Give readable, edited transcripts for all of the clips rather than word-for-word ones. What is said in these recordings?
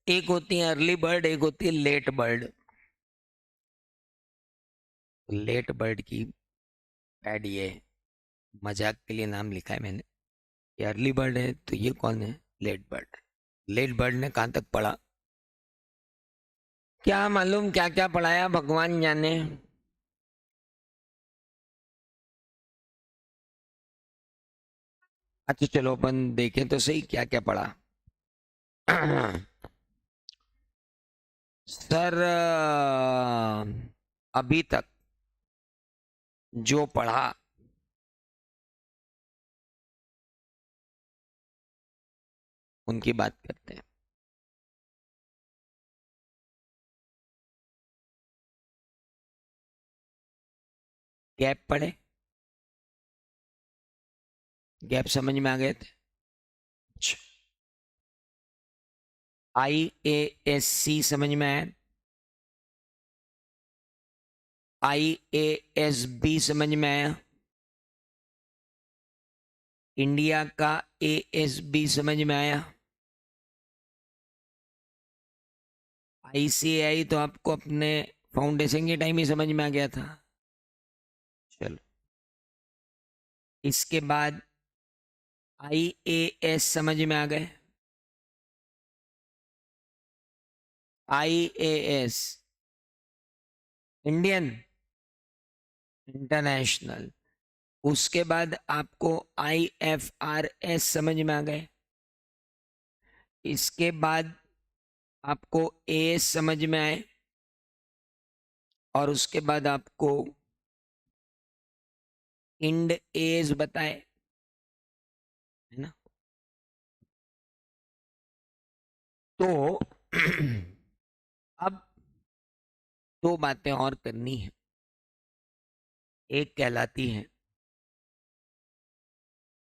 एक होती है अर्ली बर्ड, एक होती है लेट बर्ड। लेट बर्ड की पैड ये मजाक के लिए नाम लिखा है मैंने। ये अर्ली बर्ड है तो ये कौन है? Late bird. लेट बर्ड ने कहाँ तक पढ़ा, क्या मालूम क्या क्या पढ़ाया, भगवान जाने। अच्छा चलो अपन देखें तो सही क्या क्या पढ़ा। सर अभी तक जो पढ़ा उनकी बात करते हैं। गैप पढ़े? गैप समझ में आ गए थे? IASC समझ में आया? IASB समझ में आया? इंडिया का ASB समझ में आया? ICAI तो आपको अपने फाउंडेशन के टाइम ही समझ में आ गया था। चलो, इसके बाद IAS समझ में आ गए? IAS Indian international. उसके बाद आपको IFRS समझ में आ गए? इसके बाद आपको AS समझ में आए? और उसके बाद आपको इंड एज बताए, है ना? तो अब दो बातें और करनी है। एक कहलाती है,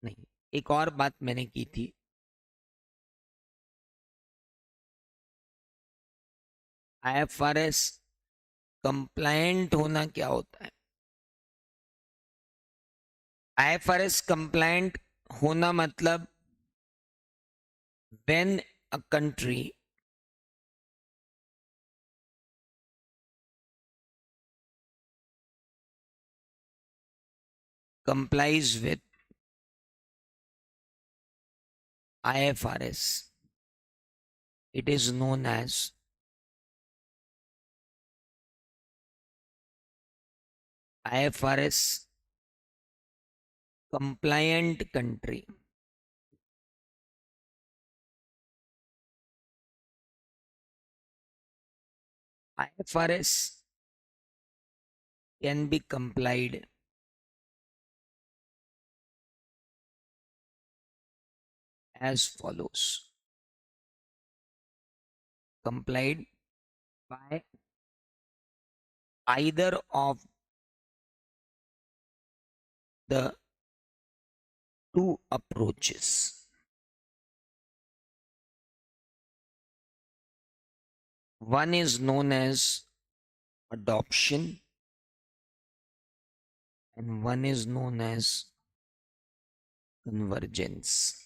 नहीं, एक और बात मैंने की थी। IFRS कंप्लायंट होना क्या होता है? IFRS कंप्लायंट होना मतलब when a country complies with IFRS, it is known as IFRS compliant country. IFRS can be complied as follows. Complied by either of the two approaches. One is known as adoption and one is known as convergence.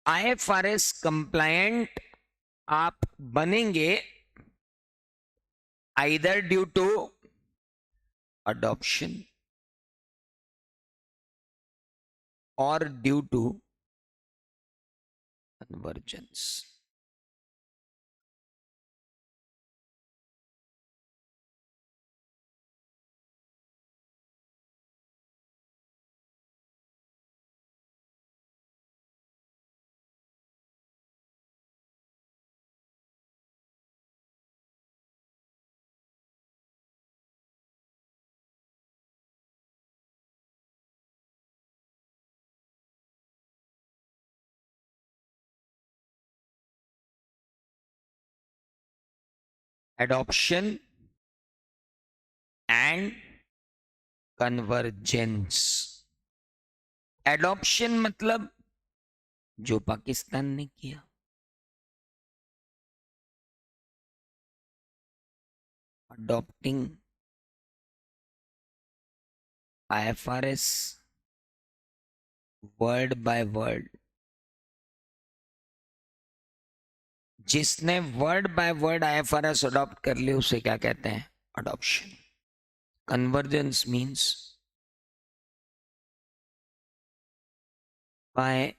IFRS compliant आप बनेंगे either due to adoption or due to convergence. Adoption and convergence. Adoption मतलब जो पाकिस्तान ने किया, adopting IFRS word by word जिसने word by word IFRS adopt कर लिया उसे क्या कहते हैं? Adoption. Convergence means by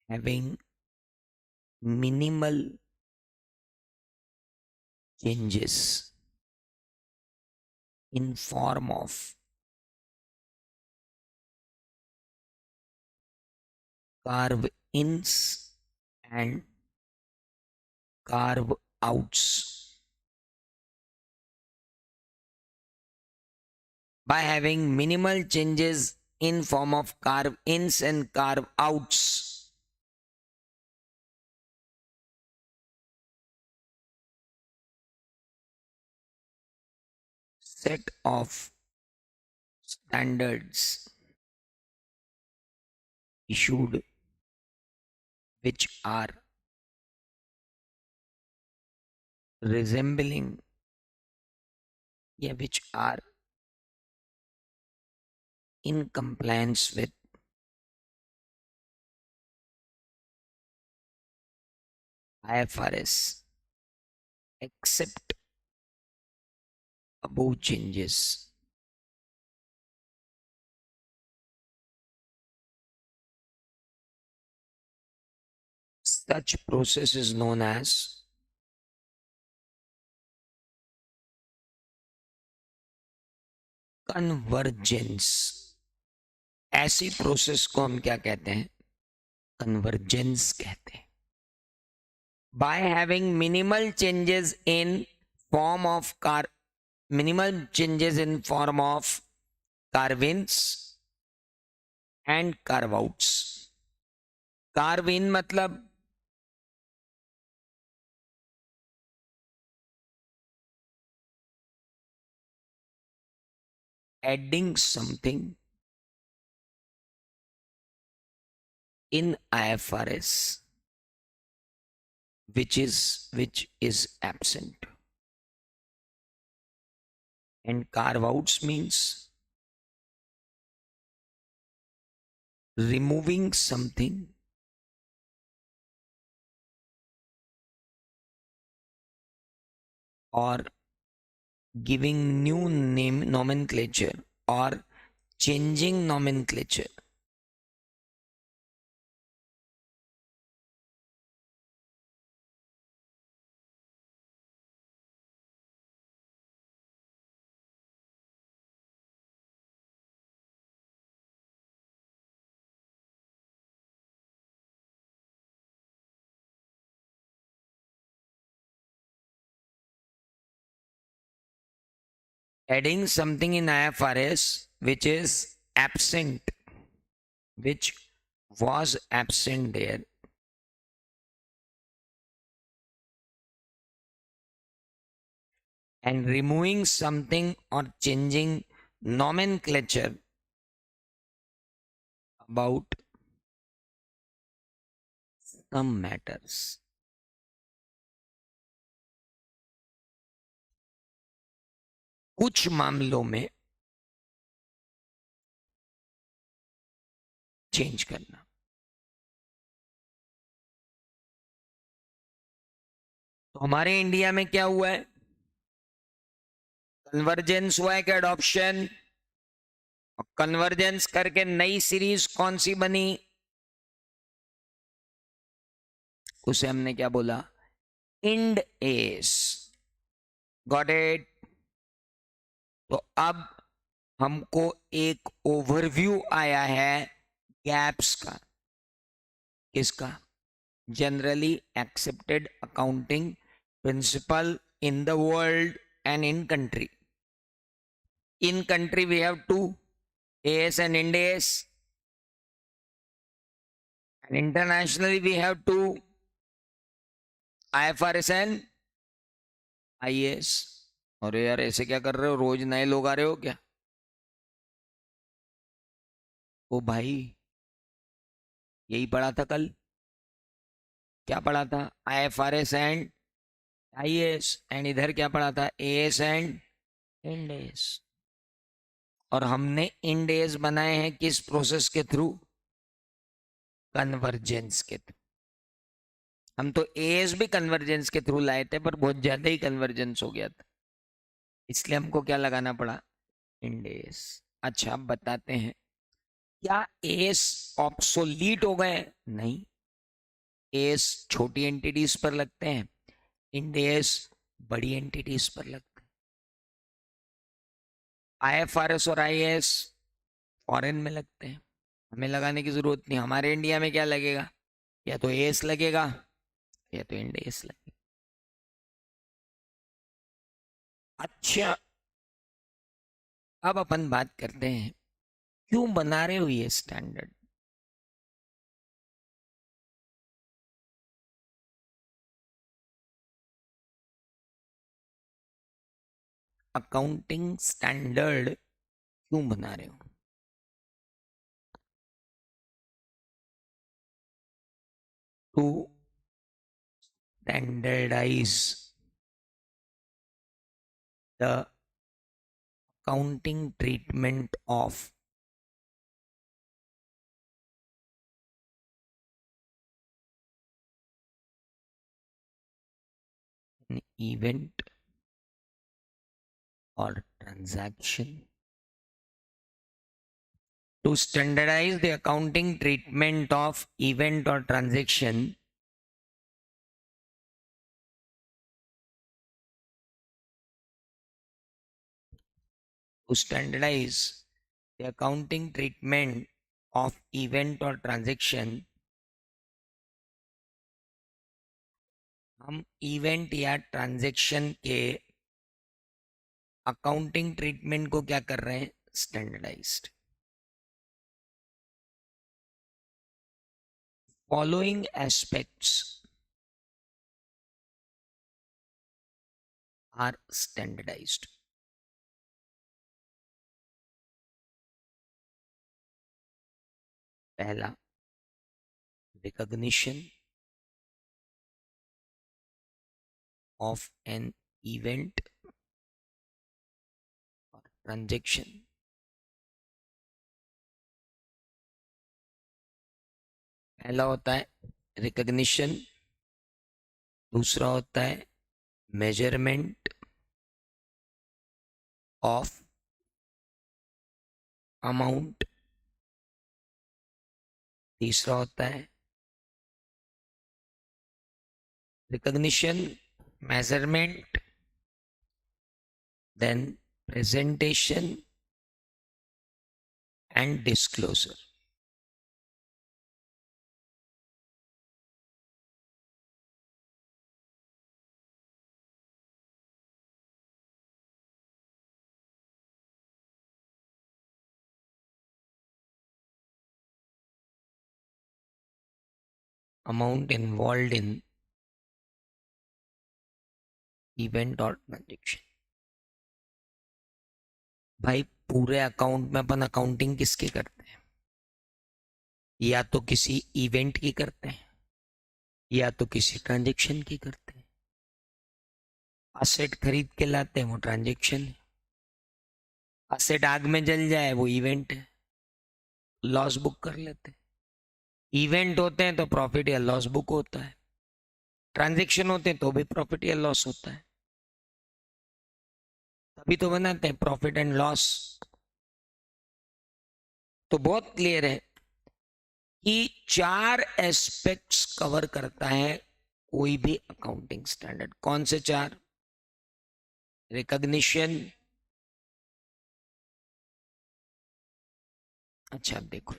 having minimal changes in form of carve ins and carve outs. By having minimal changes in form of carve ins and carve outs, set of standards issued which are resembling, which are in compliance with IFRS except above changes. Such process is known as convergence. ऐसी process को हम क्या कहते हैं? Convergence कहते हैं. By having minimal changes in form of minimal changes in form of carve ins and carve outs. Carve in मतलब adding something in IFRS which is absent, and carve outs means removing something or giving new name nomenclature or changing nomenclature. Adding something in IFRS which is absent, which was absent there, and removing something or changing nomenclature about some matters. कुछ मामलों में change करना. तो हमारे India में क्या हुआ है? कन्वर्जेंस हुआ है कि अडॉप्शन? कन्वर्जेंस करके नई सीरीज कौन सी बनी? उसे हमने क्या बोला? End S. Got it? तो अब हमको एक ओवरव्यू आया है गैप्स का. किसका? Generally accepted accounting principle in the world and in country. In country we have two, AS and Ind AS, and internationally we have two, IFRS and IAS. अरे यार ऐसे क्या कर रहे हो? रोज नए लोग आ रहे हो क्या? ओ भाई यही पढ़ा था कल. क्या पढ़ा था? IFRS and IAS. एंड इधर क्या पढ़ा था? AS and Ind AS. और हमने Ind AS बनाए हैं किस प्रोसेस के थ्रू? कन्वर्जेंस के थ्रू. हम तो एएस भी कन्वर्जेंस के थ्रू लाए थे, पर बहुत ज्यादा ही कन्वर्जेंस हो गया था, इसलिए हमको क्या लगाना पड़ा, इंडेस। अच्छा, अब बताते हैं, क्या एएस ऑब्सोलीट हो गए? नहीं, एएस छोटी एंटिटीज पर लगते हैं, इंडेस बड़ी एंटिटीज पर लगते हैं। आईएफआरएस और आईएएस फॉरेन में लगते हैं, हमें लगाने की जरूरत नहीं। हमारे इंडिया में क्या लगेगा, या तो एएस लगेगा या तो इंडेस लगेगा। अच्छा, अब अपन बात करते हैं क्यों बना रहे हो ये स्टैंडर्ड। अकाउंटिंग स्टैंडर्ड क्यों बना रहे हो? To standardize the accounting treatment of an event or transaction. To standardize the accounting treatment of event or transaction, to standardize the accounting treatment of event or transaction, हम event या transaction के accounting treatment को क्या कर रहे हैं, standardized. Following aspects are standardized. पहला, recognition of an event or transaction। पहला होता है रिकॉग्निशन, दूसरा होता है मेजरमेंट ऑफ अमाउंट, तीसरा होता है recognition, measurement, then presentation and disclosure. Amount involve in event और ट्रांजेक्शन। भाई पूरे अकाउंट में अपन अकाउंटिंग किसकी करते हैं, या तो किसी इवेंट की करते हैं या तो किसी ट्रांजेक्शन की करते हैं। असेट खरीद के लाते हैं, वो ट्रांजेक्शन है। असेट आग में जल जाए, वो इवेंट है, लॉस बुक कर लेते हैं। इवेंट होते हैं तो प्रॉफिट या लॉस बुक होता है, ट्रांजेक्शन होते हैं तो भी प्रॉफिट या लॉस होता है, तभी तो बनाते हैं प्रॉफिट एंड लॉस। तो बहुत क्लियर है कि चार एस्पेक्ट्स कवर करता है कोई भी अकाउंटिंग स्टैंडर्ड। कौन से चार? रिकॉग्निशन, अच्छा अब देखो,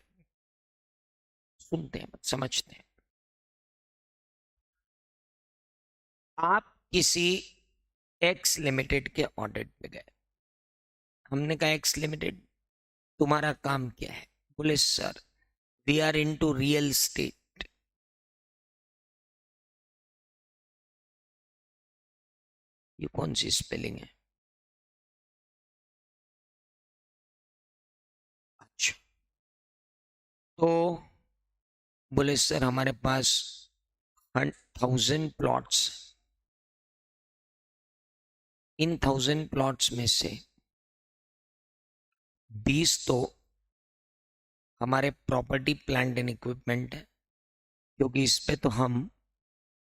सुनते हैं समझते हैं। आप किसी एक्स लिमिटेड के ऑडिट पे गए, हमने कहा एक्स लिमिटेड तुम्हारा काम क्या है, बोले sir we are into real estate. ये कौन सी स्पेलिंग है? अच्छा, तो बोले सर हमारे पास 1000 प्लॉट्स, इन 1000 प्लॉट्स में से 20 तो हमारे प्रॉपर्टी प्लांट एंड इक्विपमेंट है, क्योंकि इस पे तो हम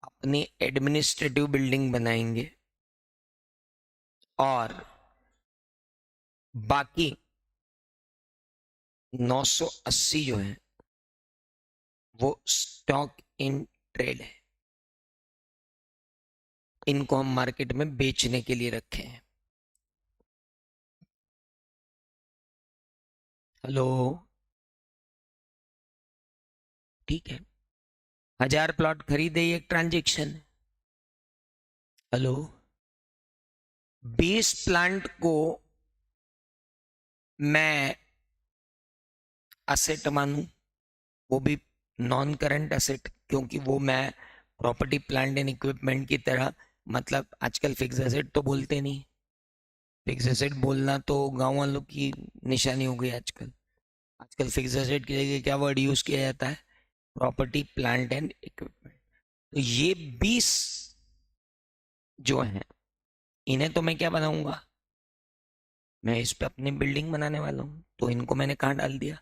अपनी एडमिनिस्ट्रेटिव बिल्डिंग बनाएंगे और बाकी 980 जो है वो स्टॉक इन ट्रेड है, इनको हम मार्केट में बेचने के लिए रखे हैं। हेलो, ठीक है, 1000 प्लॉट खरीदे, एक ट्रांजेक्शन। हेलो, 20 प्लांट को मैं असेट मानूं, वो भी नॉन करंट असेट, क्योंकि वो मैं प्रॉपर्टी प्लांट एंड इक्विपमेंट की तरह, मतलब आजकल फिक्स एसेट तो बोलते नहीं, फिक्स एसेट बोलना तो गांव वालों की निशानी हो गई आजकल। आजकल फिक्स एसेट की जगह क्या वर्ड यूज किया जाता है? Property plant and equipment. तो ये 20 जो है, इन्हें तो मैं क्या बनाऊंगा? मैं इस पे अपनी बिल्डिंग बनाने वाला हूँ, तो इनको मैंने कहाँ डाल दिया?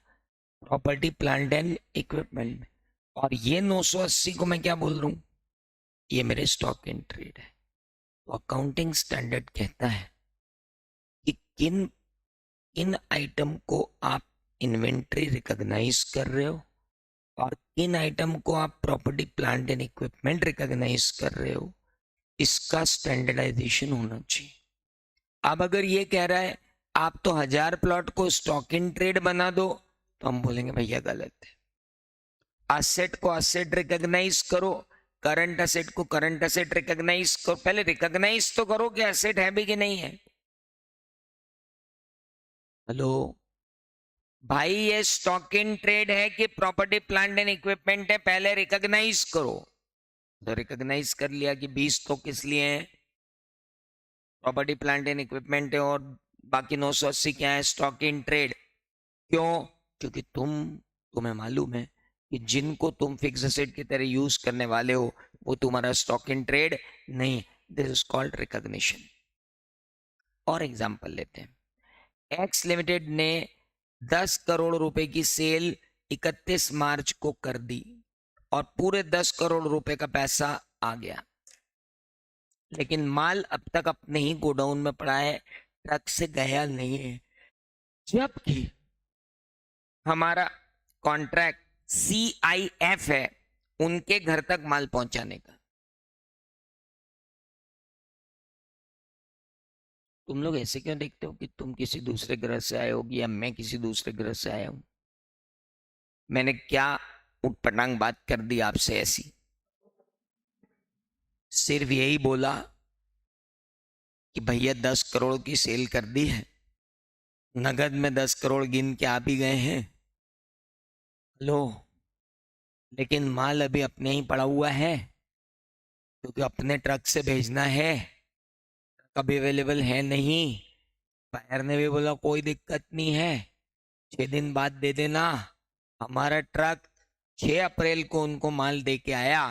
प्रॉपर्टी प्लांट एंड इक्विपमेंट में। और ये 980 को मैं क्या बोल रहा हूँ? ये मेरे स्टॉक इन ट्रेड है। तो अकाउंटिंग स्टैंडर्ड कहता है कि किन किन आइटम को आप इन्वेंट्री रिकॉग्नाइज कर रहे हो और किन आइटम को आप property plant and equipment recognize कर रहे हो, इसका स्टैंडर्डाइजेशन होना चाहिए। अब अगर ये कह रहा है आप तो 1000 प्लॉट को स्टॉक इन ट्रेड बना दो, तो हम बोलेंगे भैया गलत है। असेट को असेट रिकॉग्नाइज करो, करंट असेट को करंट असेट रिकॉग्नाइज करो। पहले रिकॉग्नाइज तो करो कि असेट है भी कि नहीं है। हेलो भाई, ये स्टॉक इन ट्रेड है कि प्रॉपर्टी प्लांट एंड इक्विपमेंट है, पहले रिकॉग्नाइज करो। तो रिकॉग्नाइज कर लिया कि 20 तो किस लिए है? प्रॉपर्टी प्लांट एंड इक्विपमेंट है, और बाकी 980 क्या है? Stock in trade. क्यों? क्योंकि तुम्हें मालूम है कि जिनको तुम फिक्स एसेट की तरह यूज करने वाले हो वो तुम्हारा स्टॉक इन ट्रेड नहीं। This is called recognition. और एग्जांपल लेते हैं, एक्स लिमिटेड ने 10 करोड़ रुपए की सेल 31 मार्च को कर दी और पूरे 10 करोड़ रुपए का पैसा आ गया, लेकिन माल अब तक अपने ही गोडाउन में पड़ा है, ट्रक से गया नहीं है, जबकि हमारा कॉन्ट्रैक्ट CIF है उनके घर तक माल पहुंचाने का। तुम लोग ऐसे क्यों देखते हो कि तुम किसी दूसरे ग्रह से आए होगी या मैं किसी दूसरे ग्रह से आया हूं? मैंने क्या उटपटांग बात कर दी आपसे ऐसी? सिर्फ यही बोला कि भैया 10 करोड़ की सेल कर दी है, नगद में 10 करोड़ गिन के आप ही गए हैं। लो, लेकिन माल अभी अपने ही पड़ा हुआ है, क्योंकि अपने ट्रक से भेजना है, कभी अवेलेबल है नहीं। बायर ने भी बोला कोई दिक्कत नहीं है, 6 दिन बाद दे देना। हमारा ट्रक 6 अप्रैल को उनको माल दे के आया।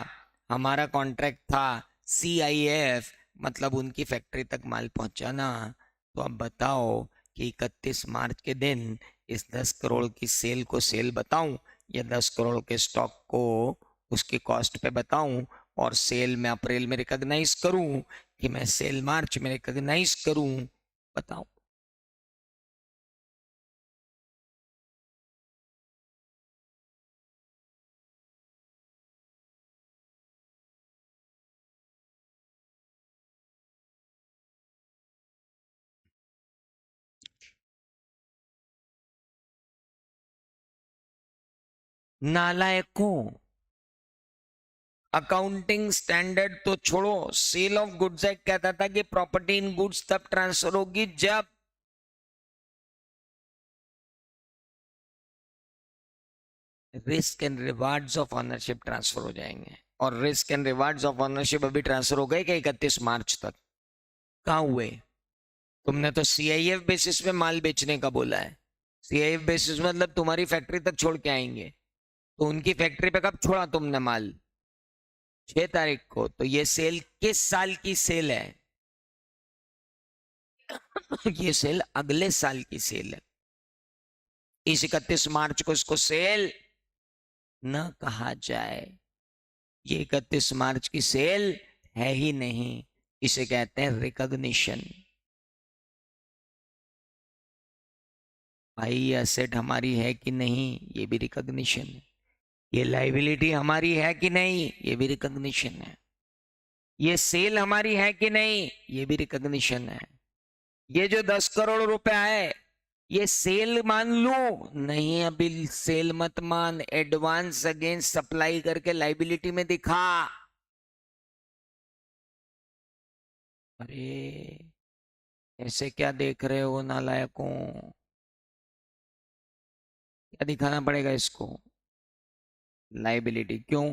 हमारा कॉन्ट्रैक्ट था CIF, मतलब उनकी फैक्ट्री तक माल पहुंचाना। तो अब बताओ कि 31 मार्च के दिन इस 10 करोड़ की सेल को सेल बताऊं या 10 करोड़ के स्टॉक को उसकी कॉस्ट पे बताऊं, और सेल में अप्रैल में रिकॉग्नाइज करूं कि मैं सेल मार्च में रिकॉग्नाइज करूं? बताओ। नालायकों, अकाउंटिंग स्टैंडर्ड तो छोड़ो, सेल ऑफ गुड्स एक्ट कहता था कि प्रॉपर्टी इन गुड्स तब ट्रांसफर होगी जब risk and rewards of ownership transfer हो जाएंगे। और risk and rewards of ownership अभी ट्रांसफर हो गए क्या 31 मार्च तक? कहाँ हुए? तुमने तो CIF बेसिस पे माल बेचने का बोला है। CIF बेसिस मतलब तुम्हारी फैक्ट्री तक छोड़ के आएंगे, तो उनकी फैक्ट्री पे कब छोड़ा तुमने माल? 6 तारीख को। तो ये सेल किस साल की सेल है? ये सेल अगले साल की सेल है। इस 31 मार्च को इसको सेल न कहा जाए। ये 31 मार्च की सेल है ही नहीं, इसे कहते हैं रिकॉग्निशन। भाई ये असेट हमारी है कि नहीं, ये भी रिकॉग्निशन है। ये लाइबिलिटी हमारी है कि नहीं, ये भी रिकॉग्निशन है। ये सेल हमारी है कि नहीं, ये भी रिकॉग्निशन है। ये जो 10 करोड़ रुपए आए, ये सेल मान लू? नहीं, अभी सेल मत मान, एडवांस अगेंस्ट सप्लाई करके लाइबिलिटी में दिखा। अरे ऐसे क्या देख रहे हो नालायकों, क्या दिखाना पड़ेगा इसको? लाइबिलिटी। क्यों?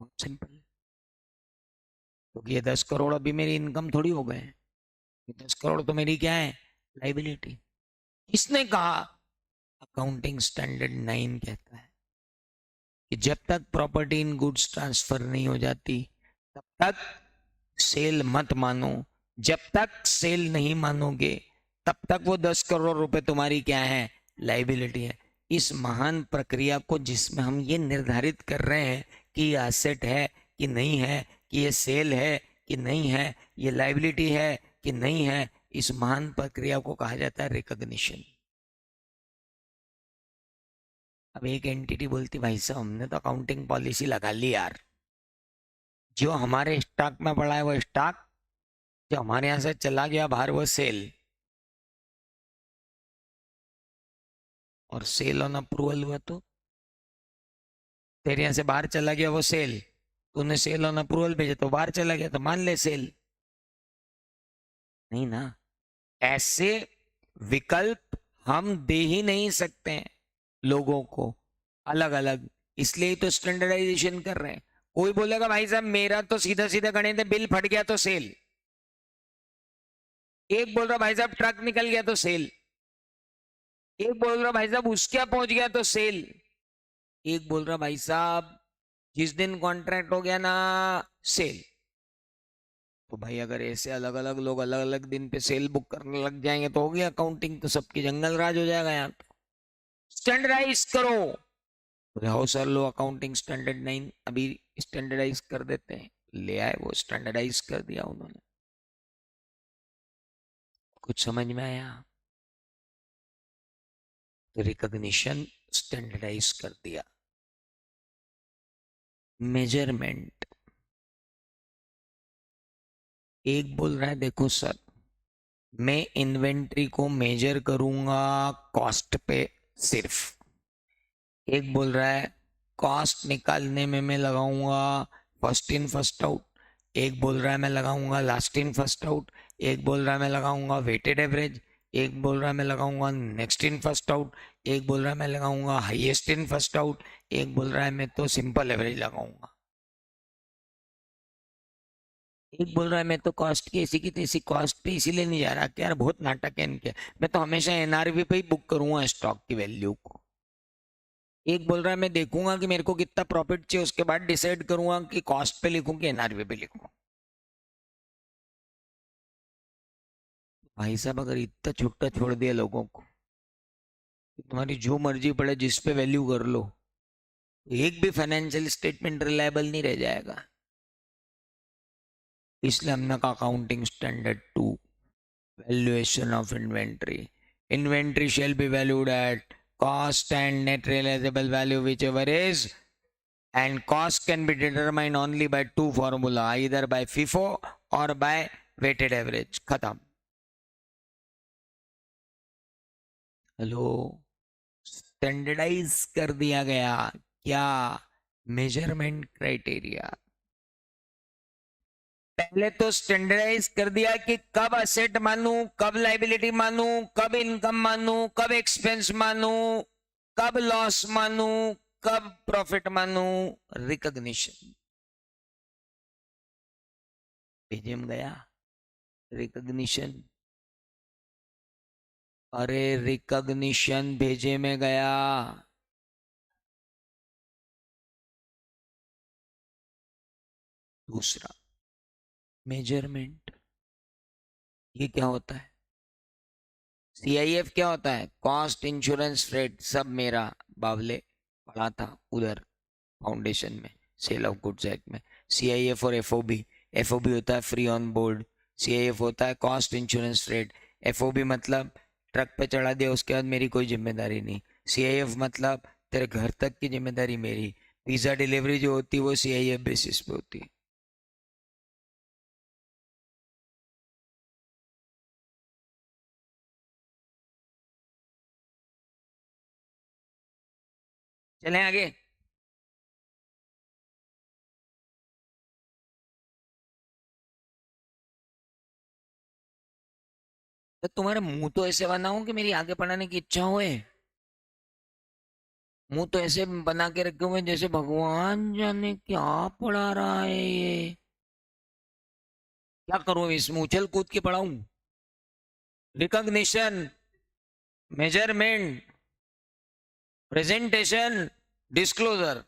बहुत सिंपल, क्योंकि ये 10 करोड़ अभी मेरी इनकम थोड़ी हो गए, ये 10 करोड़ तो मेरी क्या है, लाइबिलिटी। किसने कहा? अकाउंटिंग स्टैंडर्ड 9 कहता है कि जब तक प्रॉपर्टी इन गुड्स ट्रांसफर नहीं हो जाती तब तक सेल मत मानो। जब तक सेल नहीं मानोगे तब तक वो 10 करोड़ रुपए तुम्हारी क्या है, लाइबिलिटी है। इस महान प्रक्रिया को जिसमें हम ये निर्धारित कर रहे हैं कि ये एसेट है कि नहीं है, कि ये सेल है कि नहीं है, ये लाइबिलिटी है कि नहीं है, इस महान प्रक्रिया को कहा जाता है रिकॉग्निशन। अब एक एंटिटी बोलती भाई साहब हमने तो अकाउंटिंग पॉलिसी लगा ली यार, जो हमारे स्टॉक में पड़ा है वो स्टॉक, जो हमारे यहाँ से चला गया बाहर वो सेल। और सेल ऑन अप्रूवल हुआ तो तेरे यहाँ से बाहर चला गया वो सेल, तूने सेल ऑन अप्रूवल भेजा तो बाहर चला गया, तो मान ले सेल। नहीं ना, ऐसे विकल्प हम दे ही नहीं सकते हैं लोगों को अलग अलग, इसलिए ही तो स्टैंडर्डाइजेशन कर रहे हैं। कोई बोलेगा भाई साहब मेरा तो सीधा सीधा गणित है, बिल फट गया तो सेल। एक बोल रहा भाई साहब ट्रक निकल गया तो सेल। एक बोल रहा भाई साहब उसके यहाँ पहुंच गया तो सेल। एक बोल रहा भाई साहब जिस दिन कॉन्ट्रैक्ट हो गया ना, सेल। तो भाई अगर ऐसे अलग अलग लोग अलग अलग दिन पे सेल बुक करने लग जाएंगे तो हो गया अकाउंटिंग, तो सबकी जंगल राज हो जाएगा यहाँ तो। स्टैंडर्डाइज करो। बोले हो सर लो अकाउंटिंग स्टैंडर्ड 9 अभी स्टैंडर्डाइज कर देते हैं। ले आए वो, स्टैंडर्डाइज कर दिया उन्होंने। कुछ समझ में आया? तो रिकॉग्निशन स्टैंडर्डाइज कर दिया। मेजरमेंट। एक बोल रहा है देखो सर मैं इन्वेंट्री को मेजर करूंगा कॉस्ट पे सिर्फ। एक बोल रहा है कॉस्ट निकालने में मैं लगाऊंगा फर्स्ट इन फर्स्ट आउट। एक बोल रहा है मैं लगाऊंगा लास्ट इन फर्स्ट आउट। एक बोल रहा है मैं लगाऊंगा वेटेड एवरेज। एक बोल रहा है मैं लगाऊंगा नेक्स्ट इन फर्स्ट आउट। एक बोल रहा है मैं लगाऊंगा हाईएस्ट इन फर्स्ट आउट। एक बोल रहा है मैं तो सिंपल एवरेज लगाऊंगा। एक बोल रहा है मैं तो कॉस्ट की ऐसी की तैसी कॉस्ट पे इसीलिए नहीं जा रहा कि यार बहुत नाटक है इनके, मैं तो हमेशा एनआरवी पे ही बुक करूंगा स्टॉक की वैल्यू को। एक बोल रहा है मैं देखूंगा कि मेरे को कितना प्रॉफिट चाहिए उसके बाद डिसाइड करूंगा कि कॉस्ट पे लिखूं कि एनआरवी पे लिखूं। भाई साहब अगर इतना छुट्टा छोड़ दिया लोगों को कि तुम्हारी जो मर्जी पड़े जिस पे वैल्यू कर लो, तो एक भी फाइनेंशियल स्टेटमेंट रिलायबल नहीं रह जाएगा। इसलिए हमने कहा accounting standard 2, valuation of inventory. Inventory shall be valued at cost and net realizable value whichever is, and cost can be determined only by two formula, either by FIFO or by weighted average। खत्म। Hello, standardise कर दिया गया क्या? Measurement criteria. पहले तो standardise कर दिया कि कब असेट मानू, कब लाइबिलिटी मानू, कब इनकम मानू, कब एक्सपेंस मानू, कब लॉस मानू, कब प्रॉफिट मानू। रिकॉग्निशन। पेजीएम गया रिकॉग्निशन। अरे रिकॉग्निशन भेजे में गया। दूसरा मेजरमेंट। ये क्या होता है? सीआईएफ क्या होता है? कॉस्ट इंश्योरेंस फ्रेट सब मेरा, बावले पढ़ा था उधर फाउंडेशन में, सेल ऑफ गुड्स एक्ट में। सीआईएफ और एफओबी, एफओबी होता है फ्री ऑन बोर्ड, सीआईएफ होता है कॉस्ट इंश्योरेंस रेट। एफओबी मतलब ट्रक पे चढ़ा दिया उसके बाद मेरी कोई जिम्मेदारी नहीं। सीआईएफ मतलब तेरे घर तक की जिम्मेदारी मेरी। पिज्जा डिलीवरी जो होती है वो सीआईएफ बेसिस पे होती है। चलें आगे। तो तुम्हारा मुंह तो ऐसे बना हो कि मेरी आगे पढ़ाने की इच्छा होए। मुंह तो ऐसे बना के रखे हुए जैसे भगवान जाने क्या पढ़ा रहा है ये। क्या करूं इसमें, उछल कूद के पढ़ाऊं? रिकॉग्निशन, मेजरमेंट, प्रेजेंटेशन, डिस्क्लोजर,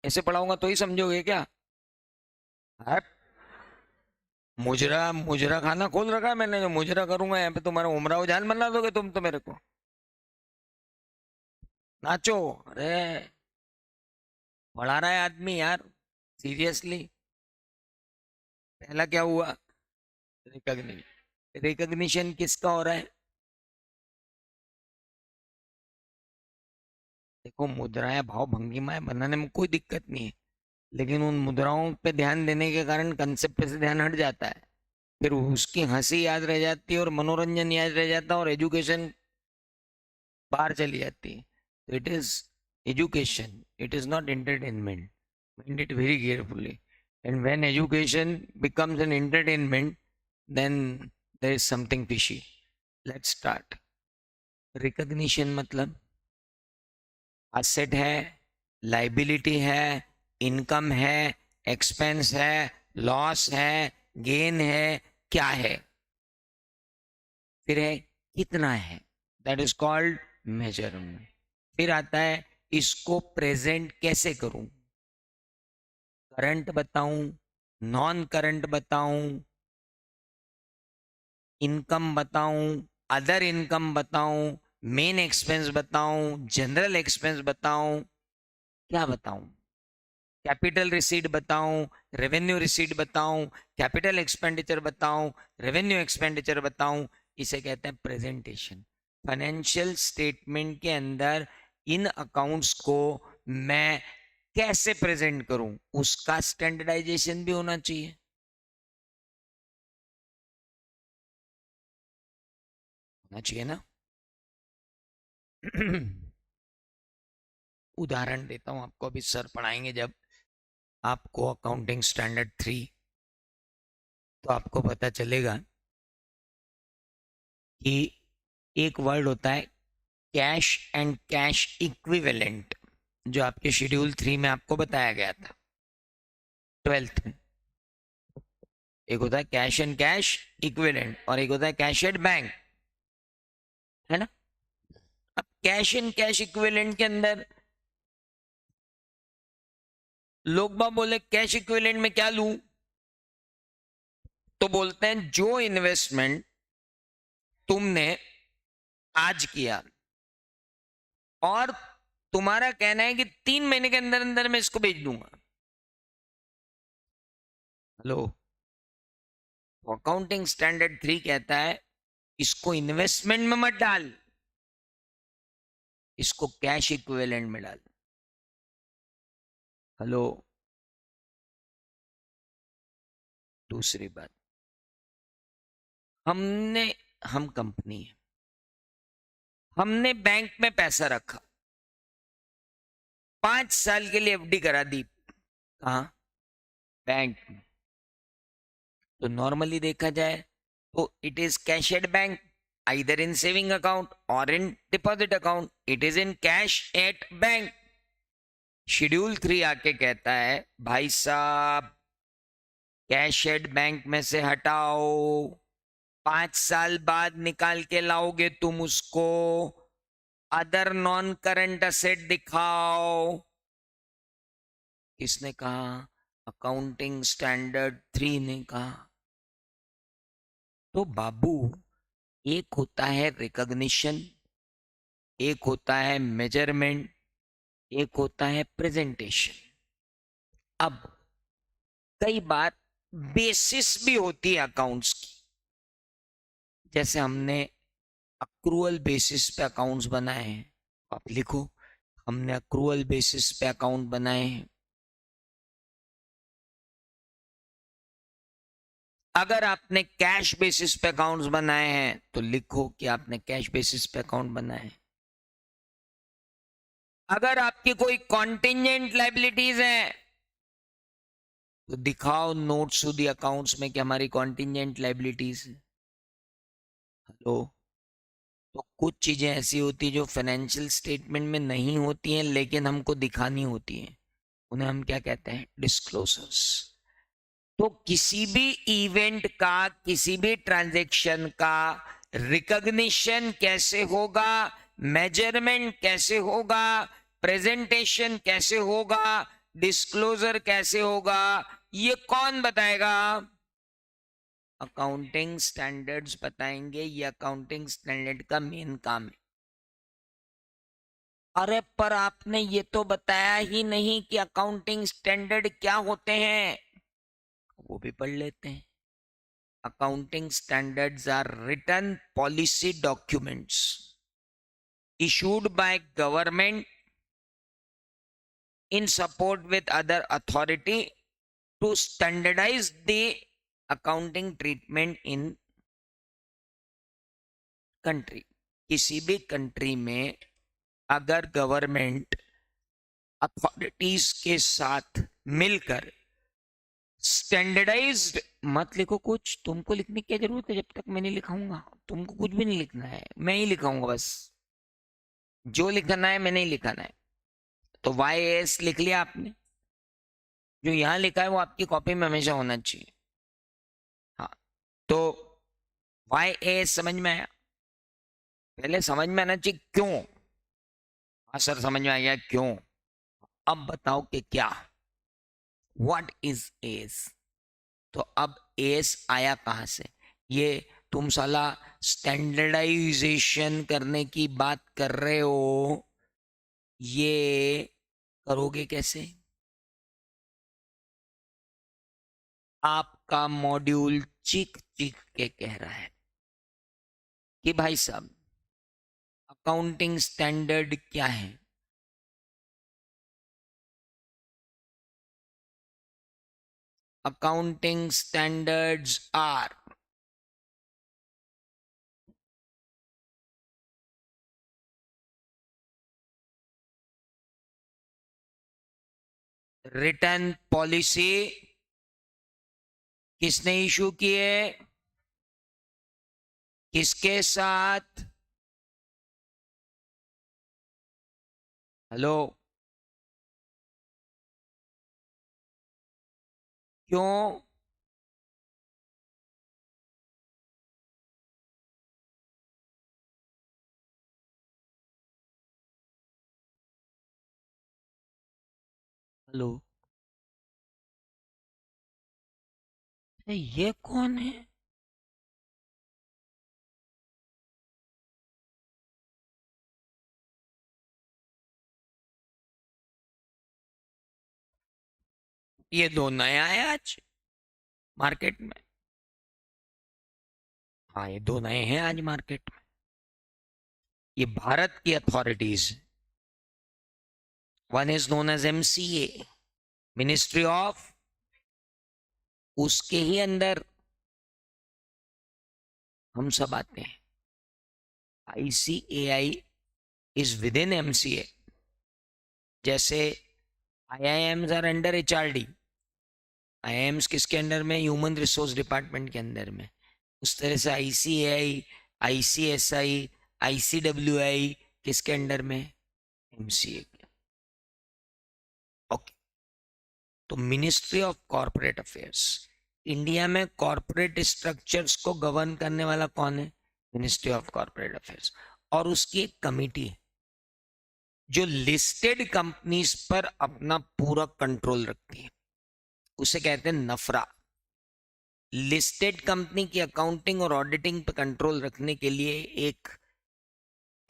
ऐसे पढ़ाऊंगा तो ही समझोगे क्या? है? मुजरा मुजरा खाना खोल रखा है मैंने, जो मुजरा करूंगा यहाँ पे तुम्हारा उमराव जान बना दोगे तुम तो मेरे को। नाचो। अरे पढ़ा रहा है आदमी यार, सीरियसली। पहला क्या हुआ? रिकॉग्निशन। रिकॉग्निशन किसका हो रहा है? देखो मुद्राएं भाव भंगिमाएं बनाने में कोई दिक्कत नहीं है, लेकिन उन मुद्राओं पे ध्यान देने के कारण कंसेप्ट पे से ध्यान हट जाता है। फिर उसकी हंसी याद रह जाती है और मनोरंजन याद रह जाता है और एजुकेशन बाहर चली जाती है। तो it is education, it is not entertainment. Mind it very carefully. And when education becomes an entertainment, then there is something fishy. Let's start. Recognition मतलब असेट है, लाइबिलिटी है, इनकम है, एक्सपेंस है, लॉस है, गेन है, क्या है? फिर है कितना है, दैट इज कॉल्ड मेजरमेंट। फिर आता है इसको प्रेजेंट कैसे करूं, करंट बताऊं, नॉन करंट बताऊं, इनकम बताऊं, अदर इनकम बताऊं, मेन एक्सपेंस बताऊं, जनरल एक्सपेंस बताऊं, क्या बताऊं? कैपिटल रिसीट बताऊं, रेवेन्यू रिसीट बताऊं, कैपिटल एक्सपेंडिचर बताऊं, रेवेन्यू एक्सपेंडिचर बताऊं, इसे कहते हैं प्रेजेंटेशन। फाइनेंशियल स्टेटमेंट के अंदर इन अकाउंट्स को मैं कैसे प्रेजेंट करूं, उसका स्टैंडर्डाइजेशन भी होना चाहिए। होना चाहिए ना। उदाहरण देता हूं आपको, अभी सर पढ़ाएंगे जब आपको अकाउंटिंग स्टैंडर्ड 3, तो आपको पता चलेगा कि एक वर्ड होता है कैश एंड कैश इक्विवेलेंट, जो आपके शेड्यूल 3 में आपको बताया गया था 12th में। एक होता है कैश एंड कैश इक्विवेलेंट और एक होता है कैश एट बैंक, है ना। अब कैश एंड कैश इक्विवेलेंट के अंदर लोग बाग बोले कैश इक्विवेलेंट में क्या लूं, तो बोलते हैं जो इन्वेस्टमेंट तुमने आज किया और तुम्हारा कहना है कि 3 महीने के अंदर अंदर मैं इसको बेच दूंगा। हेलो, अकाउंटिंग स्टैंडर्ड 3 कहता है इसको इन्वेस्टमेंट में मत डाल, इसको कैश इक्विवेलेंट में डाल। हेलो। दूसरी बात, हमने हम कंपनी है, हमने बैंक में पैसा रखा, 5 साल के लिए एफडी करा दी। कहा? बैंक में। तो नॉर्मली देखा जाए तो it is cash at bank, either in saving account और in deposit account, it is in cash at bank. Schedule 3 आके कहता है भाई साहब कैश एट बैंक में से हटाओ, 5 साल बाद निकाल के लाओगे तुम उसको, अदर नॉन करंट असेट दिखाओ। किसने कहा? अकाउंटिंग स्टैंडर्ड 3 ने कहा। तो बाबू, एक होता है रिकॉग्निशन, एक होता है मेजरमेंट, एक होता है प्रेजेंटेशन। अब कई बार बेसिस भी होती है अकाउंट्स की, जैसे हमने अक्रूअल बेसिस पे अकाउंट्स बनाए हैं, आप लिखो हमने अक्रूअल बेसिस पे अकाउंट बनाए हैं। अगर आपने कैश बेसिस पे अकाउंट्स बनाए हैं तो लिखो कि आपने कैश बेसिस पे अकाउंट बनाए हैं। अगर आपकी कोई कॉन्टिजेंट लाइबिलिटीज है तो दिखाओ नोट्स टू दी अकाउंट्स में कि हमारी कॉन्टिजेंट लाइबिलिटीज है। हेलो, तो कुछ चीजें ऐसी होती है जो फाइनेंशियल स्टेटमेंट में नहीं होती हैं लेकिन हमको दिखानी होती हैं, उन्हें हम क्या कहते हैं, डिस्क्लोजर्स। तो किसी भी इवेंट का, किसी भी ट्रांजैक्शन का रिकॉग्निशन कैसे होगा, मेजरमेंट कैसे होगा, प्रेजेंटेशन कैसे होगा, डिस्क्लोजर कैसे होगा, ये कौन बताएगा? अकाउंटिंग स्टैंडर्ड्स बताएंगे। ये अकाउंटिंग स्टैंडर्ड का मेन काम है। अरे पर आपने ये तो बताया ही नहीं कि अकाउंटिंग स्टैंडर्ड क्या होते हैं, वो भी पढ़ लेते हैं। Accounting standards are written policy documents issued by government in support with other authority to standardize the accounting treatment in country। किसी भी कंट्री में अगर गवर्नमेंट अथॉरिटीज के साथ मिलकर स्टैंडर्डाइज्ड, मत लिखो कुछ, तुमको लिखने की जरूरत है, जब तक मैं नहीं लिखाऊंगा तुमको कुछ भी नहीं लिखना है, मैं ही लिखाऊंगा बस, जो लिखना है मैंने ही लिखना है। तो वाई एस लिख लिया आपने, जो यहाँ लिखा है वो आपकी कॉपी में हमेशा होना चाहिए। हाँ, तो वाई एस समझ में आया? पहले समझ में आना चाहिए क्यों। हाँ सर समझ में आ गया क्यों। अब बताओ कि क्या, व्हाट इज एस। तो अब एस आया कहां से? ये तुम साला स्टैंडर्डाइजेशन करने की बात कर रहे हो, ये करोगे कैसे? आपका मॉड्यूल चीख चीख के कह रहा है कि भाई साहब अकाउंटिंग स्टैंडर्ड क्या है। Accounting standards are written policy, किसने इशू किए, किसके साथ? हेलो, क्यों? हेलो, ये कौन है? ये दो नए आए आज मार्केट में। हाँ ये दो नए हैं आज मार्केट में। ये भारत की authorities, one is known as MCA, ministry of, उसके ही अंदर हम सब आते हैं। ICAI is within MCA. जैसे IIMs are under HRD, IIMs किसके अंडर में? ह्यूमन रिसोर्स डिपार्टमेंट के अंदर में। उस तरह से आईसीएआई, आईसीएसआई, आईसीडब्ल्यूआई किसके अंडर में? एमसीए के। ओके, तो ministry of corporate affairs, India में कॉर्पोरेट स्ट्रक्चर्स को गवर्न करने वाला कौन है? Ministry of corporate affairs. और उसकी एक कमिटी है जो लिस्टेड कंपनीज पर अपना पूरा कंट्रोल रखती है, उसे कहते हैं नफरा। लिस्टेड कंपनी की अकाउंटिंग और ऑडिटिंग पर कंट्रोल रखने के लिए एक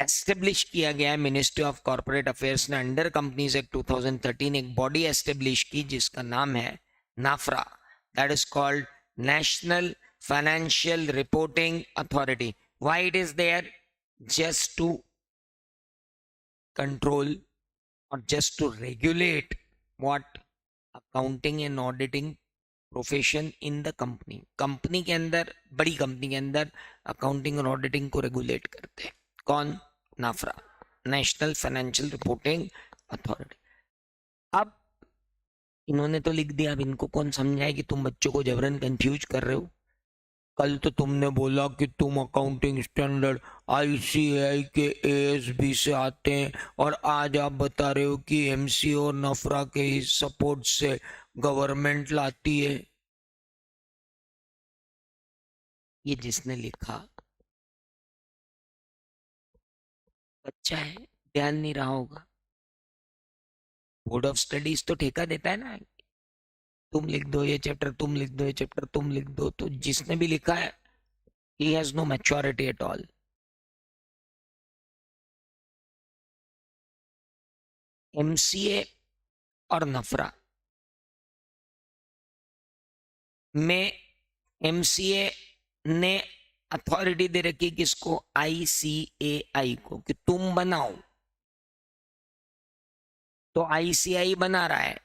एस्टेब्लिश किया गया है मिनिस्ट्री ऑफ कॉर्पोरेट अफेयर्स ने अंडर कंपनीज एक्ट 2013 एक बॉडी एस्टेब्लिश की जिसका नाम है NFRA, that is called national financial reporting authority. Why it is there? Just to control और just to regulate what accounting and auditing profession in the company. Company के अंदर, बड़ी company के अंदर अकाउंटिंग और ऑडिटिंग को रेगुलेट करते हैं. कौन? नाफरा, नेशनल फाइनेंशियल रिपोर्टिंग अथॉरिटी. अब इन्होंने तो लिख दिया, अब इनको कौन समझाए कि तुम बच्चों को जबरन कंफ्यूज कर रहे हो. कल तो तुमने बोला कि तुम अकाउंटिंग स्टैंडर्ड आईसीएआई के एएसबी से आते हैं और आज आप बता रहे हो कि एमसी और नफरा के ही सपोर्ट से गवर्नमेंट लाती है. ये जिसने लिखा बच्चा है, ध्यान नहीं रहा होगा. बोर्ड ऑफ स्टडीज तो ठेका देता है ना, तुम लिख दो ये चैप्टर, तुम लिख दो ये चैप्टर, तुम लिख दो. तो जिसने भी लिखा है he has no maturity at all. MCA और नफरा में एमसीए ने अथॉरिटी दे रखी किसको? आईसीएआई को, कि तुम बनाओ. तो आईसीआई बना रहा है,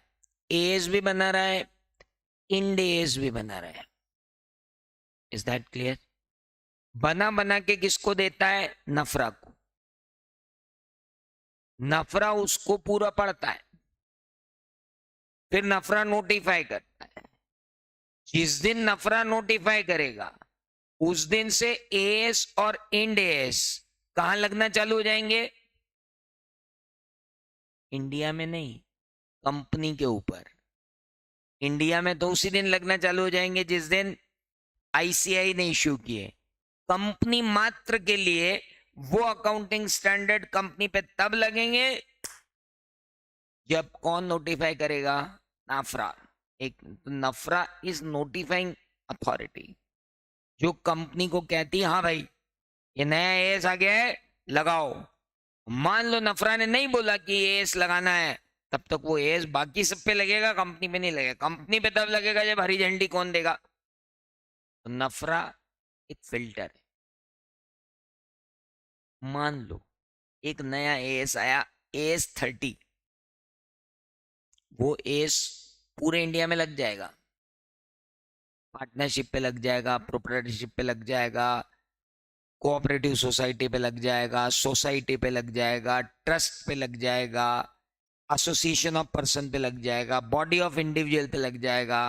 एएस भी बना रहा है, इंड एएस भी बना रहा है. Is that clear? बना बना के किसको देता है? नफरा को. नफरा उसको पूरा पढ़ता है, फिर नफरा नोटिफाई करता है. जिस दिन नफरा नोटिफाई करेगा उस दिन से एएस और इंड एएस कहां लगना चालू हो जाएंगे? इंडिया में नहीं, कंपनी के ऊपर. इंडिया में तो उसी दिन लगना चालू हो जाएंगे जिस दिन आईसीआई ने इश्यू किए. कंपनी मात्र के लिए वो अकाउंटिंग स्टैंडर्ड कंपनी पे तब लगेंगे जब कौन नोटिफाई करेगा? नाफरा. एक नफरा इज नोटिफाइंग अथॉरिटी, जो कंपनी को कहती है हाँ भाई ये नया एएस आ गया है लगाओ. मान लो नफरा ने नहीं बोला कि एएस लगाना है, तब तक वो एएस बाकी सब पे लगेगा, कंपनी पे नहीं लगेगा. कंपनी पे तब लगेगा जब हरी झंडी कौन देगा? तो नफरा एक फिल्टर है. मान लो एक नया एएस आया, एएस 30, वो एएस पूरे इंडिया में लग जाएगा. पार्टनरशिप पे लग जाएगा, प्रोप्राइटरशिप पे लग जाएगा, कोऑपरेटिव सोसाइटी पे लग जाएगा, सोसाइटी पे लग जाएगा, ट्रस्ट पे लग जाएगा, एसोसिएशन ऑफ पर्सन पे लग जाएगा, बॉडी ऑफ इंडिविजुअल पे लग जाएगा,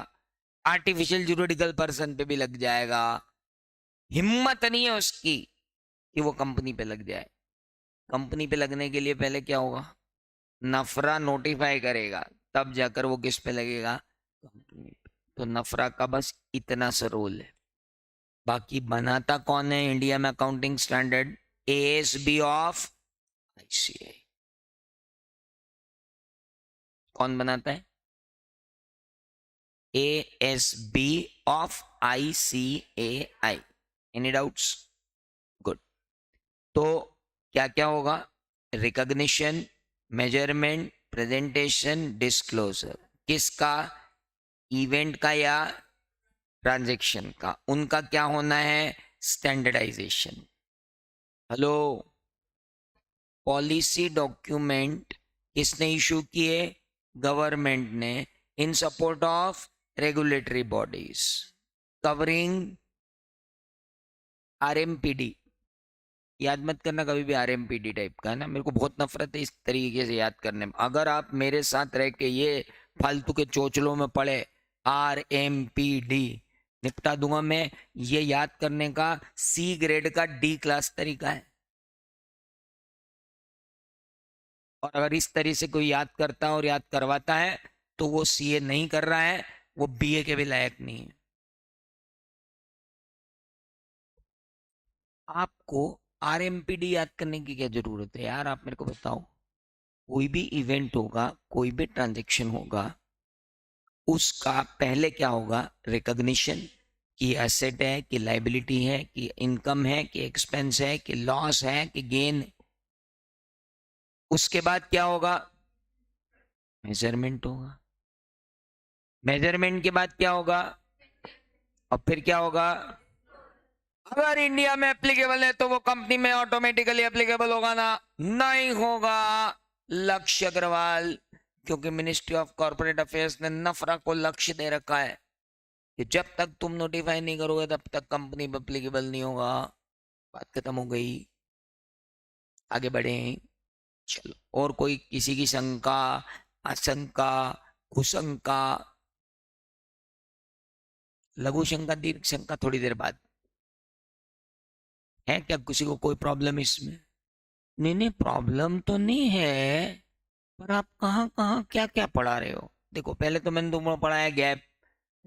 आर्टिफिशियल जुरिडिकल पर्सन पे भी लग जाएगा. हिम्मत नहीं है उसकी कि वो कंपनी पे लग जाए. कंपनी पे लगने के लिए पहले क्या होगा? नफरा नोटिफाई करेगा, तब जाकर वो किस पे लगेगा? कंपनी पे. तो नफरा का बस इतना सा रोल है. बाकी बनाता कौन है इंडिया में accounting standard? ASB of ICAI. कौन बनाता है? ASB of ICAI. Any doubts? Good. तो क्या क्या होगा? Recognition, measurement, presentation, disclosure. किसका? इवेंट का या ट्रांजैक्शन का. उनका क्या होना है? स्टैंडर्डाइजेशन. हेलो, पॉलिसी डॉक्यूमेंट किसने इशू किए? गवर्नमेंट ने, in support of regulatory bodies, covering RMPD. याद मत करना कभी भी आरएमपीडी टाइप का है ना, मेरे को बहुत नफरत है इस तरीके से याद करने में. अगर आप मेरे साथ रह के ये फालतू के चोचलों में पड़े आरएमपीडी, निपटा दूंगा मैं. ये याद करने का सी ग्रेड का डी क्लास तरीका है. और अगर इस तरह से कोई याद करता और याद करवाता है तो वो सीए नहीं कर रहा है, वो बीए के भी लायक नहीं है. आपको आरएमपीडी याद करने की क्या जरूरत है यार? आप मेरे को बताओ. कोई भी इवेंट होगा, कोई भी ट्रांजैक्शन होगा, उसका पहले क्या होगा? रिकॉग्निशन, कि एसेट है कि लाइबिलिटी है कि इनकम है कि एक्सपेंस है कि लॉस है कि गेन. उसके बाद क्या होगा? मेजरमेंट होगा। मेजरमेंट के बाद क्या होगा? और फिर क्या होगा? अगर इंडिया में एप्लीकेबल है तो वो कंपनी में ऑटोमेटिकली एप्लीकेबल होगा ना? नहीं होगा लक्ष्य अग्रवाल, क्योंकि मिनिस्ट्री ऑफ कॉर्पोरेट अफेयर्स ने नफरा को लक्ष्य दे रखा है कि जब तक तुम नोटिफाई नहीं करोगे तब तक कंपनी में एप्लीकेबल नहीं होगा। बात खत्म हो गई। आगे बढ़े। चलो, और कोई किसी की शंका, आशंका, कुशंका? लघु शंका, दीर्घ शंका थोड़ी देर बाद। है क्या किसी को कोई प्रॉब्लम इसमें? नहीं नहीं, प्रॉब्लम तो नहीं है, पर आप कहाँ कहाँ क्या क्या पढ़ा रहे हो? देखो, पहले तो मैंने तुमको पढ़ाया गैप।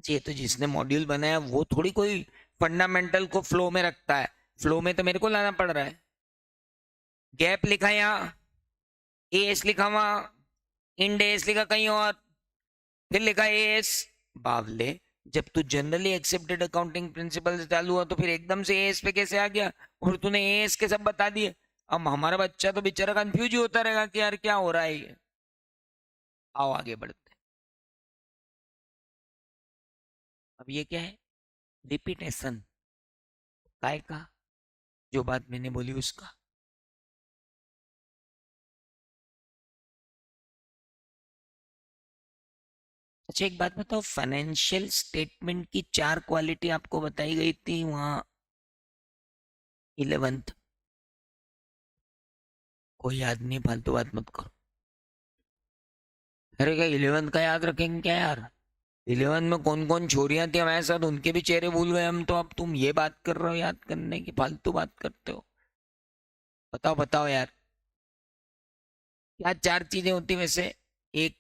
ये तो जिसने मॉड्यूल बनाया वो थोड़ी कोई फंडामेंटल को फ्लो में रखता है। फ्लो में तो मेरे को लाना पड़ रहा है। गैप लिखा यहाँ, एएस लिखा वहां, इंड एस लिखा कहीं और, फिर लिखा एएस। बावले, जब तू जनरली एक्सेप्टेड अकाउंटिंग प्रिंसिपल से चालू हुआ तो फिर एकदम से एएस पे कैसे आ गया? और तूने एएस के सब बता दिए। अब हमारा बच्चा तो बेचारा कंफ्यूज ही होता रहेगा कि यार क्या हो रहा है ये। आओ आगे बढ़ते हैं। अब ये क्या है? रिपीटेशन। काय का? जो बात मैंने बोली उसका। अच्छा, एक बात बताओ, फाइनेंशियल स्टेटमेंट की 4 क्वालिटी आपको बताई गई थी वहां 11th। कोई याद नहीं, फालतू बात मत करो। अरे क्या 11th का याद रखेंगे क्या यार? 11th में कौन कौन छोरियां थी हमारे साथ, उनके भी चेहरे भूल गए हम तो। अब तुम ये बात कर रहे हो याद करने की, फालतू बात करते हो। बताओ बताओ यार, क्या 4 चीजें होती वैसे एक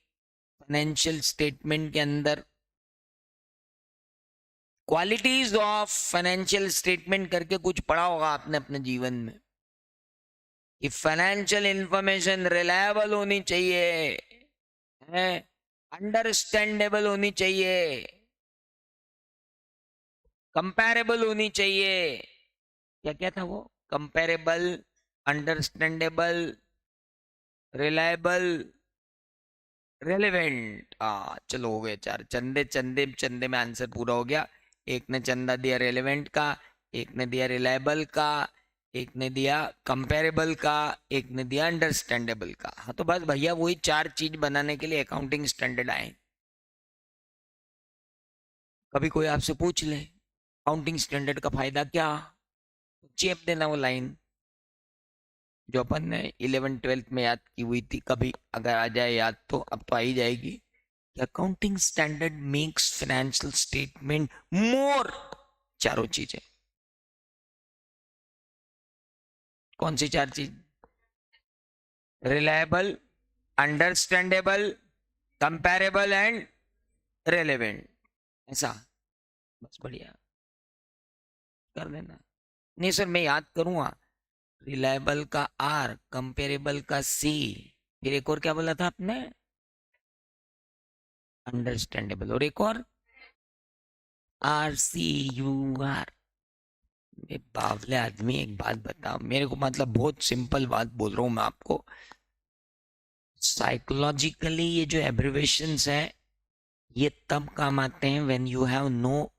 फाइनेंशियल स्टेटमेंट के अंदर? क्वालिटीज ऑफ फाइनेंशियल स्टेटमेंट करके कुछ पढ़ा होगा आपने अपने जीवन में, कि फाइनेंशियल इंफॉर्मेशन रिलायबल होनी चाहिए, है, अंडरस्टैंडेबल होनी चाहिए, कंपैरेबल होनी चाहिए। क्या क्या था वो? Comparable, understandable, reliable, relevant. चलो हो गए 4। चंदे चंदे चंदे में आंसर पूरा हो गया। एक ने चंदा दिया रेलेवेंट का, एक ने दिया रिलायबल का, एक ने दिया कंपेरेबल का, एक ने दिया अंडरस्टैंडेबल का। हाँ तो बस भैया वही 4 चीज बनाने के लिए अकाउंटिंग स्टैंडर्ड आए। कभी कोई आपसे पूछ ले अकाउंटिंग स्टैंडर्ड का फायदा क्या, चेप देना वो लाइन जो अपन ने 11th-12th में याद की हुई थी। कभी अगर आ जाए याद तो अब तो आ ही जाएगी। Accounting standard makes financial statement more, चारों चीजें। कौन सी 4 चीज? Reliable, understandable, comparable and relevant. ऐसा? बस बढ़िया, कर देना। नहीं सर मैं याद करूंगा। रिलायबल का आर, कंपेरेबल का सी, फिर एक और क्या बोला था आपने? अंडरस्टैंडेबल, और एक और आर सी यू आर। बावले आदमी, एक बात बताओ मेरे को, मतलब बहुत सिंपल बात बोल रहा हूं मैं आपको। साइकोलॉजिकली ये जो एब्रिवेशंस है ये तब काम आते हैं when you have no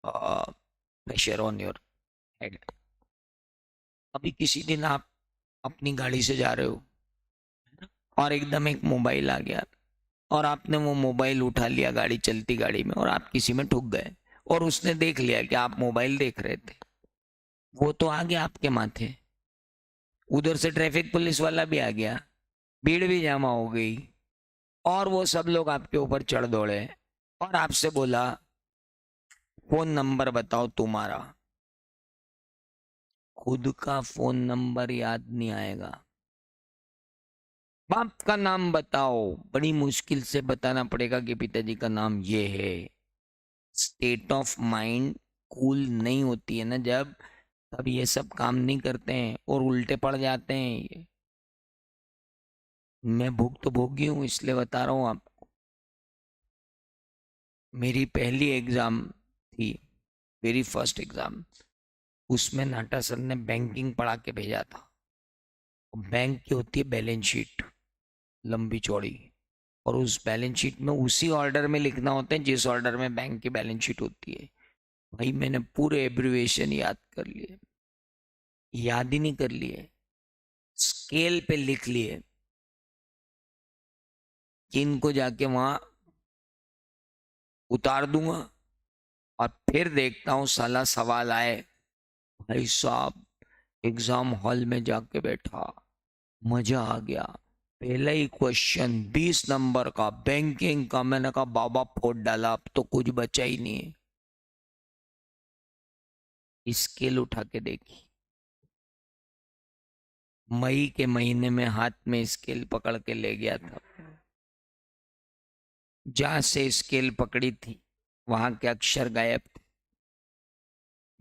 pressure on your head. अभी किसी दिन आप अपनी गाड़ी से जा रहे हो और एकदम एक मोबाइल आ गया और आपने वो मोबाइल उठा लिया गाड़ी, चलती गाड़ी में, और आप किसी में ठुक गए और उसने देख लिया कि आप मोबाइल देख रहे थे। वो तो आ गया आपके माथे, उधर से ट्रैफिक पुलिस वाला भी आ गया, भीड़ भी जमा हो गई, और वो सब लोग आपके ऊपर चढ़ दौड़े और आपसे बोला फोन नंबर बताओ तुम्हारा। खुद का फोन नंबर याद नहीं आएगा, बाप का नाम बताओ, बड़ी मुश्किल से बताना पड़ेगा कि पिताजी का नाम ये है। स्टेट ऑफ माइंड कूल नहीं होती है ना जब, तब ये सब काम नहीं करते हैं और उल्टे पड़ जाते हैं ये। मैं भूख तो भोगी हूँ इसलिए बता रहा हूँ आपको। मेरी पहली एग्जाम थी, मेरी फर्स्ट एग्जाम, उसमें नाटा सर ने बैंकिंग पढ़ा के भेजा था बैंक की होती है बैलेंस शीट, लंबी चौड़ी, और उस बैलेंस शीट में उसी ऑर्डर में लिखना होता है जिस ऑर्डर में बैंक की बैलेंस शीट होती है। भाई मैंने पूरे एब्रिविएशन याद कर लिए, याद ही नहीं कर लिए, स्केल पे लिख लिए कि इनको जाके वहां उतार दूंगा और फिर देखता हूं साला सवाल आए। भाई साहब एग्जाम हॉल में जाके बैठा, मजा आ गया। पहला ही क्वेश्चन 20 नंबर का बैंकिंग का, मैंने कहा बाबा फोड़ डाला, अब तो कुछ बचा ही नहीं है। स्केल उठा के देखी, मई के महीने में हाथ में स्केल पकड़ के ले गया था, जहां से स्केल पकड़ी थी वहां के अक्षर गायब थे।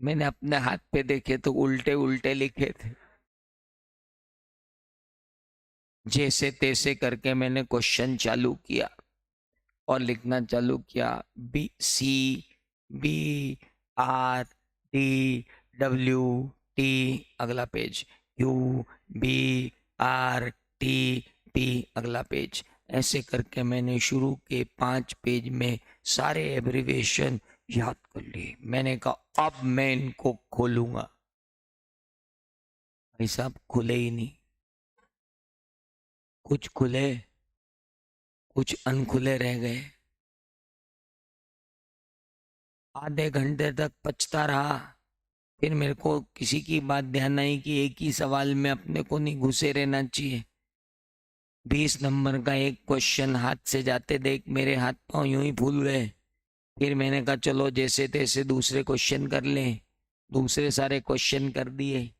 मैंने अपने हाथ पे देखे तो उल्टे उल्टे लिखे थे। जैसे तैसे करके मैंने क्वेश्चन चालू किया और लिखना चालू किया, BCBRTW T, अगला पेज, UBRTP, अगला पेज। ऐसे करके मैंने शुरू के 5 पेज में सारे एब्रिविएशन याद कर लिए। मैंने कहा अब मैं इनको खोलूंगा। भाई साहब खुले ही नहीं, कुछ खुले कुछ अनखुले रह गए। आधे घंटे तक पचता रहा, फिर मेरे को किसी की बात ध्यान आई कि एक ही सवाल में अपने को नहीं घुसे रहना चाहिए। 20 नंबर का एक क्वेश्चन हाथ से जाते देख मेरे हाथ पांव यूं ही फूल गए। फिर मैंने कहा चलो जैसे तैसे दूसरे क्वेश्चन कर लें। दूसरे सारे क्वेश्चन कर दिए।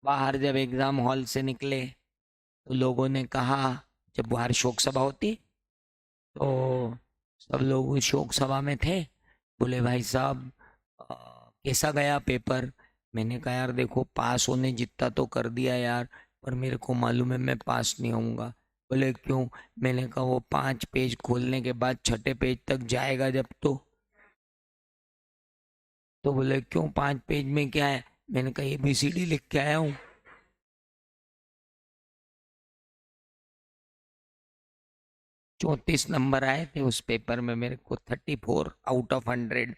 बाहर जब एग्जाम हॉल से निकले तो लोगों ने कहा, जब बाहर शोक सभा होती तो सब लोग उस शोक सभा में थे, बोले भाई साहब कैसा गया पेपर। मैंने कहा यार देखो पास होने जितना तो कर दिया यार, पर मेरे को मालूम है मैं पास नहीं होऊंगा। बोले क्यों। मैंने कहा वो 5 पेज खोलने के बाद छठे पेज तक जाएगा जब तो बोले क्यों 5 पेज में क्या है। मैंने कहा ABCD लिख के आया हूँ। 34 नंबर आए थे उस पेपर में, मेरे को 34 आउट ऑफ 100।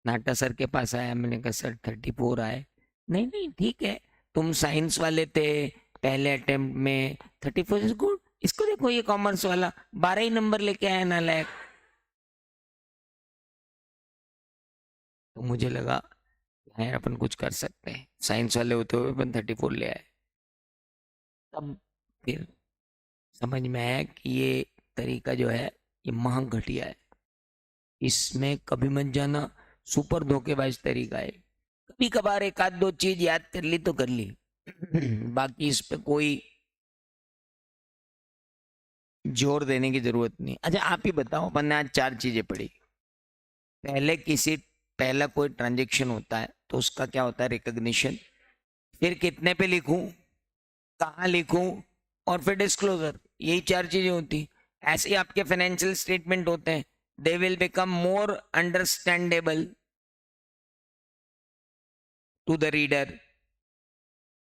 नाटा सर के पास आया, मैंने कहा सर 34 आए। नहीं नहीं ठीक है, तुम साइंस वाले थे पहले अटेम्प्ट में, 34 इज गुड। इसको देखो ये कॉमर्स वाला 12 ही नंबर लेके आया नालायक। तो मुझे लगा यार अपन कुछ कर सकते हैं, साइंस वाले होते हुए अपन 34 ले आए। तब फिर समझ में आया कि ये तरीका जो है ये महंग घटिया है, इसमें कभी मत जाना। सुपर धोखेबाज तरीका है। कभी कभार एक आध दो चीज याद कर ली तो कर ली बाकी इस पे कोई जोर देने की जरूरत नहीं। अच्छा आप ही बताओ, अपन ने आज 4 चीजें पढ़ी। पहले किसी पहला कोई ट्रांजेक्शन होता है तो उसका क्या होता है, रिकॉग्निशन। फिर कितने पे लिखूं, कहाँ लिखूं, और फिर डिस्क्लोजर। यही 4 चीजें होती। ऐसे ही आपके फाइनेंशियल स्टेटमेंट होते हैं, they will become more understandable to the reader.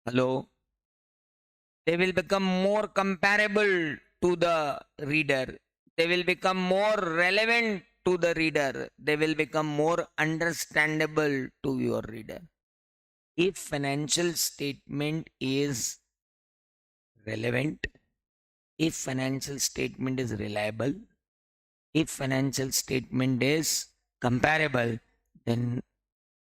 Hello. They will become more comparable to the reader. They will become more relevant to the reader. They will become more understandable to your reader. If financial statement is relevant, if financial statement is reliable, if financial statement is comparable, then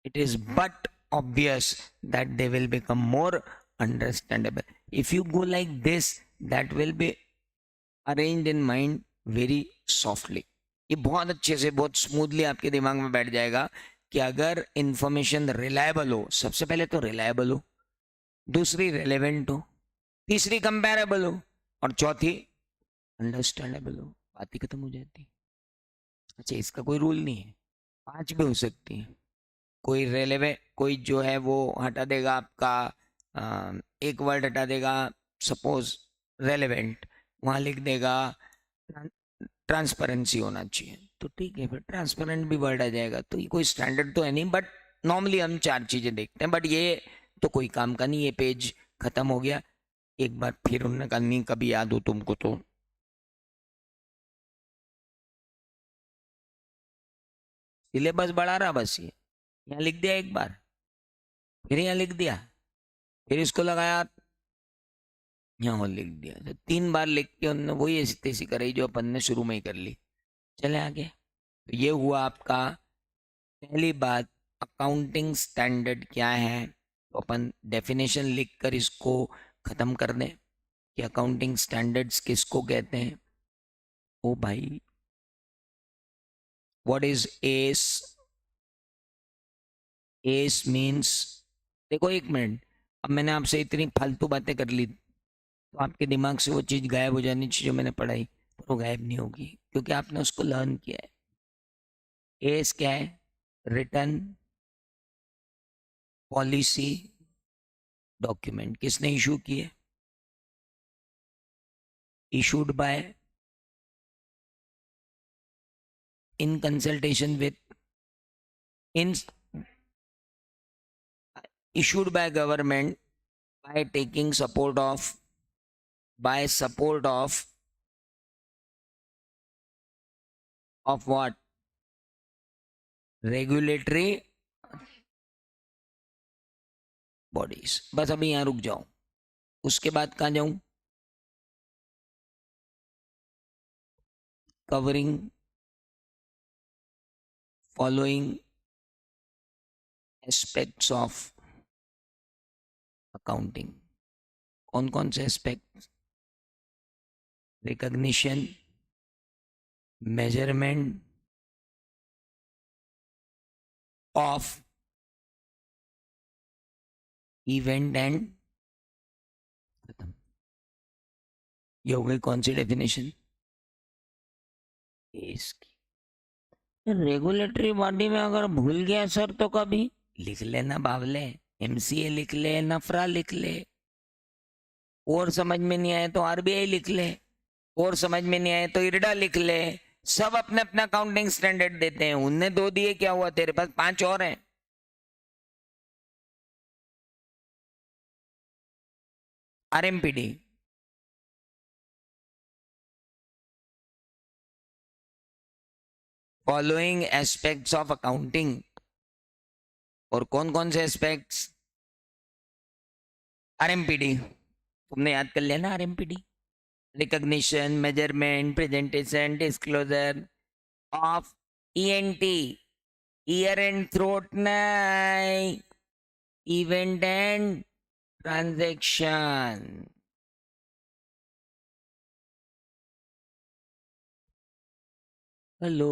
it is but obvious that they will become more understandable. If you go like this, that will be arranged in mind very softly. ये बहुत अच्छे से बहुत smoothly आपके दिमाग में बैठ जाएगा कि अगर इंफॉर्मेशन रिलायबल हो, सबसे पहले तो रिलायबल हो, दूसरी रेलेवेंट हो, तीसरी कंपेरेबल हो, और चौथी अंडरस्टैंडेबल हो, बात ही खत्म हो जाती। अच्छा इसका कोई रूल नहीं है, 5 भी हो सकती है। कोई रेलेवेंट, कोई जो है वो हटा देगा आपका एक वर्ड हटा देगा, सपोज रेलेवेंट, वहां लिख देगा ट्रांसपेरेंसी होना चाहिए, तो ठीक है फिर ट्रांसपेरेंट भी वर्ड आ जाएगा। तो ये कोई स्टैंडर्ड तो है नहीं, बट नॉर्मली हम 4 चीजें देखते हैं। बट ये तो कोई काम का नहीं, ये पेज खत्म हो गया। एक बार फिर उन्होंने कहा नहीं कभी याद हो तुमको तो। सिलेबस बढ़ा रहा बस ये, यहाँ लिख दिया एक बार, फिर यहाँ लिख दिया, फिर इसको लगाया, यहाँ और लिख दिया, तो 3 बार लिख के उन्होंने वही ऐसी तैसी कराई जो अपन ने शुरू में ही कर ली। चले आगे। तो ये हुआ आपका पहली बात, अकाउंटिंग स्टैंडर्ड क्या है। तो अपन डेफिनेशन लिख कर इसको खत्म कर दें कि अकाउंटिंग स्टैंडर्ड्स किसको कहते हैं। ओ भाई, what is S? S means, देखो एक मिनट, अब मैंने आपसे इतनी फालतू बातें कर ली तो आपके दिमाग से वो चीज़ गायब हो जानी चाहिए जो मैंने पढ़ाई, पर वो गायब नहीं होगी क्योंकि आपने उसको लर्न किया है। एस क्या है? Return policy document. किसने इशू किए? Issued by, in consultation with, in issued by government by taking support of, by support of what? Regulatory bodies। बस अभी यहाँ रुक जाऊं, उसके बाद कहाँ जाऊं? Covering following aspects of accounting. कौन कौन से aspect? Recognition, measurement of event and, खत्म। ये हो गई कौन सी डेफिनेशन? इसकी। रेगुलेटरी बॉडी में अगर भूल गया सर तो कभी लिख लेना बावले, एमसीए लिख ले, नफरा लिख ले, और समझ में नहीं आए तो आरबीआई लिख ले, और समझ में नहीं आए तो इरडा लिख ले। सब अपने अपना अकाउंटिंग स्टैंडर्ड देते हैं, उनने 2 दिए क्या हुआ, तेरे पास 5 और हैं। आरएमपीडी, फॉलोइंग एस्पेक्ट्स ऑफ अकाउंटिंग। और कौन कौन से एस्पेक्ट्स? आरएमपीडी, तुमने याद कर लिया ना RMPD. Recognition, measurement, presentation, disclosure of ENT, ear and throat, नहीं, इवेंट एंड ट्रांजैक्शन। हेलो,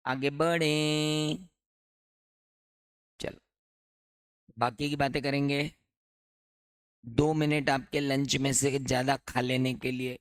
आगे बढ़े, चलो बाकी की बातें करेंगे। 2 मिनट आपके लंच में से ज्यादा खा लेने के लिए